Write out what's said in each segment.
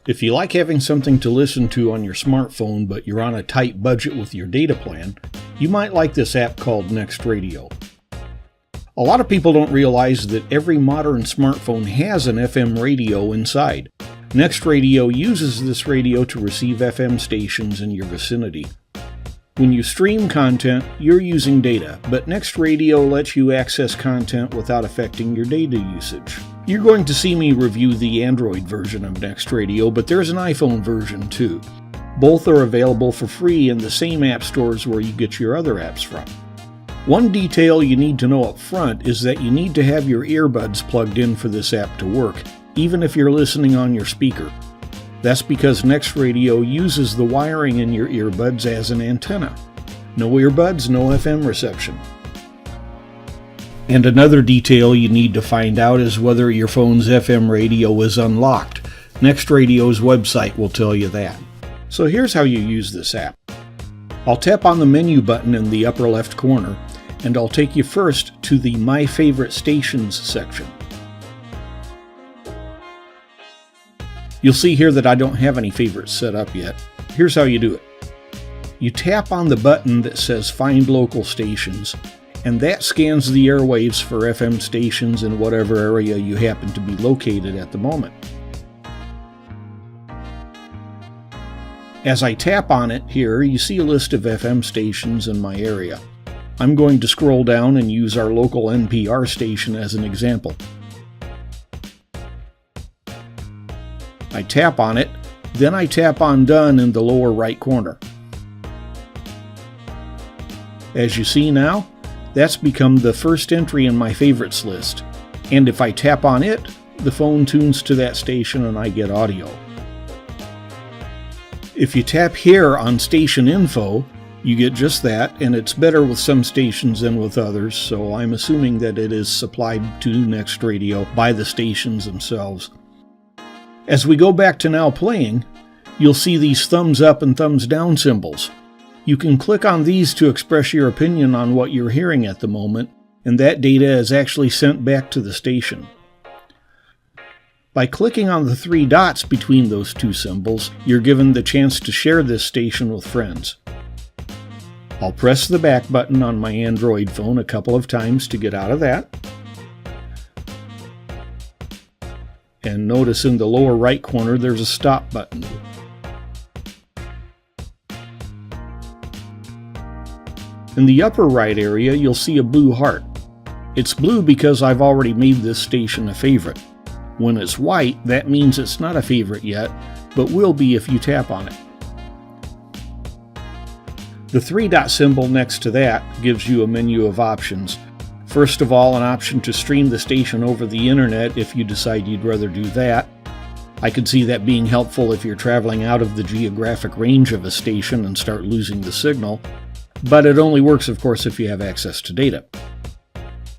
If you like having something to listen to on your smartphone but you're on a tight budget with your data plan, you might like this app called NextRadio. A lot of people don't realize that every modern smartphone has an FM radio inside. NextRadio uses this radio to receive FM stations in your vicinity. When you stream content, you're using data, but NextRadio lets you access content without affecting your data usage. You're going to see me review the Android version of NextRadio, but there's an iPhone version too. Both are available for free in the same app stores where you get your other apps from. One detail you need to know up front is that you need to have your earbuds plugged in for this app to work, even if you're listening on your speaker. That's because NextRadio uses the wiring in your earbuds as an antenna. No earbuds, no FM reception. And another detail you need to find out is whether your phone's FM radio is unlocked. NextRadio's website will tell you that. So here's how you use this app. I'll tap on the menu button in the upper left corner, and I'll take you first to the My Favorite Stations section. You'll see here that I don't have any favorites set up yet. Here's how you do it. You tap on the button that says Find Local Stations, and that scans the airwaves for FM stations in whatever area you happen to be located at the moment. As I tap on it here, you see a list of FM stations in my area. I'm going to scroll down and use our local NPR station as an example. I tap on it, then I tap on Done in the lower right corner. As you see now, that's become the first entry in my favorites list, and if I tap on it, the phone tunes to that station and I get audio. If you tap here on Station Info, you get just that, and it's better with some stations than with others, so I'm assuming that it is supplied to NextRadio by the stations themselves. As we go back to Now Playing, you'll see these thumbs up and thumbs down symbols. You can click on these to express your opinion on what you're hearing at the moment, and that data is actually sent back to the station. By clicking on the three dots between those two symbols, you're given the chance to share this station with friends. I'll press the back button on my Android phone a couple of times to get out of that. And notice in the lower right corner there's a stop button. In the upper right area you'll see a blue heart. It's blue because I've already made this station a favorite. When it's white, that means it's not a favorite yet, but will be if you tap on it. The three-dot symbol next to that gives you a menu of options. First of all, an option to stream the station over the internet if you decide you'd rather do that. I could see that being helpful if you're traveling out of the geographic range of a station and start losing the signal, but it only works, of course, if you have access to data.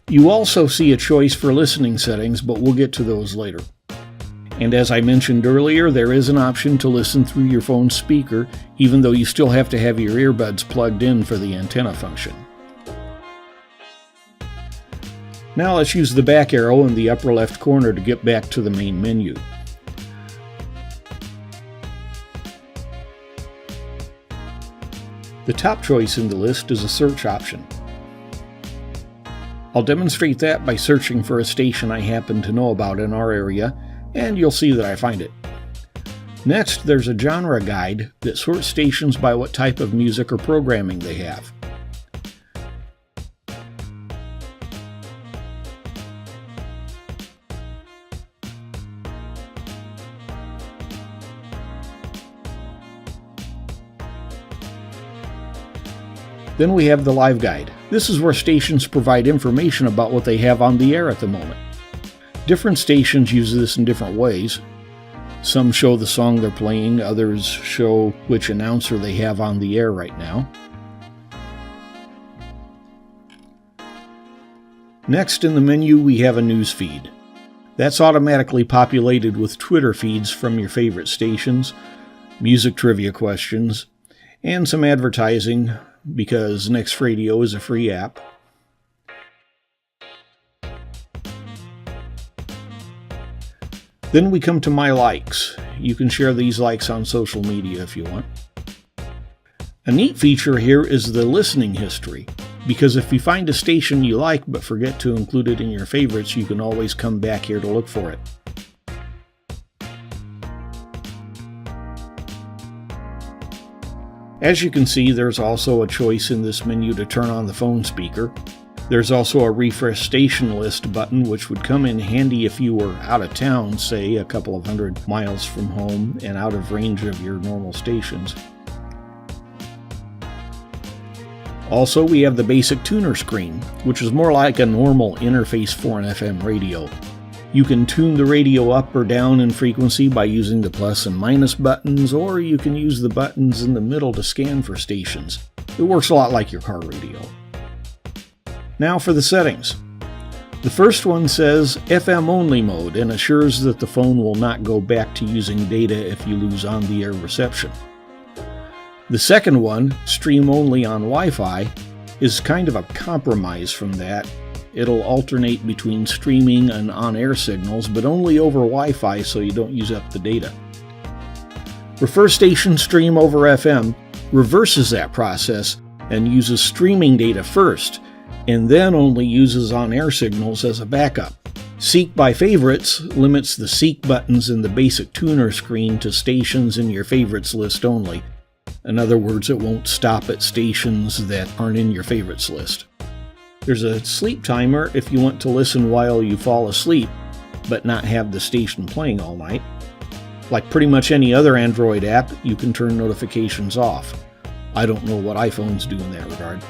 You also see a choice for listening settings, but we'll get to those later. And as I mentioned earlier, there is an option to listen through your phone's speaker, even though you still have to have your earbuds plugged in for the antenna function. Now let's use the back arrow in the upper left corner to get back to the main menu. The top choice in the list is a search option. I'll demonstrate that by searching for a station I happen to know about in our area, and you'll see that I find it. Next, there's a genre guide that sorts stations by what type of music or programming they have. Then we have the live guide. This is where stations provide information about what they have on the air at the moment. Different stations use this in different ways. Some show the song they're playing, others show which announcer they have on the air right now. Next in the menu we have a news feed. That's automatically populated with Twitter feeds from your favorite stations, music trivia questions, and some advertising, because NextRadio is a free app. Then we come to My Likes. You can share these likes on social media if you want. A neat feature here is the listening history, because if you find a station you like but forget to include it in your favorites, you can always come back here to look for it. As you can see, there's also a choice in this menu to turn on the phone speaker. There's also a refresh station list button, which would come in handy if you were out of town, say a couple of 100 miles from home and out of range of your normal stations. Also, we have the basic tuner screen, which is more like a normal interface for an FM radio. You can tune the radio up or down in frequency by using the plus and minus buttons, or you can use the buttons in the middle to scan for stations. It works a lot like your car radio. Now for the settings. The first one says FM only mode and assures that the phone will not go back to using data if you lose on-the-air reception. The second one, stream only on Wi-Fi, is kind of a compromise from that. It'll alternate between streaming and on-air signals, but only over Wi-Fi so you don't use up the data. Refer station stream over FM reverses that process and uses streaming data first, and then only uses on-air signals as a backup. Seek by favorites limits the seek buttons in the basic tuner screen to stations in your favorites list only. In other words, it won't stop at stations that aren't in your favorites list. There's a sleep timer if you want to listen while you fall asleep, but not have the station playing all night. Like pretty much any other Android app, you can turn notifications off. I don't know what iPhones do in that regard.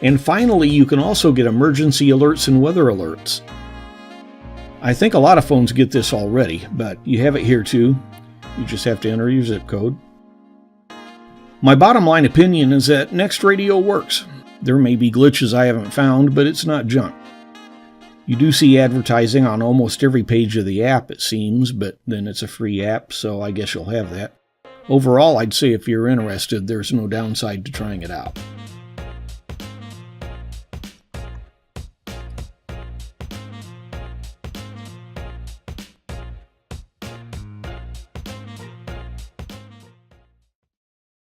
And finally, you can also get emergency alerts and weather alerts. I think a lot of phones get this already, but you have it here too. You just have to enter your zip code. My bottom line opinion is that NextRadio works. There may be glitches I haven't found, but it's not junk. You do see advertising on almost every page of the app, it seems, but then it's a free app, so I guess you'll have that. Overall, I'd say if you're interested, there's no downside to trying it out.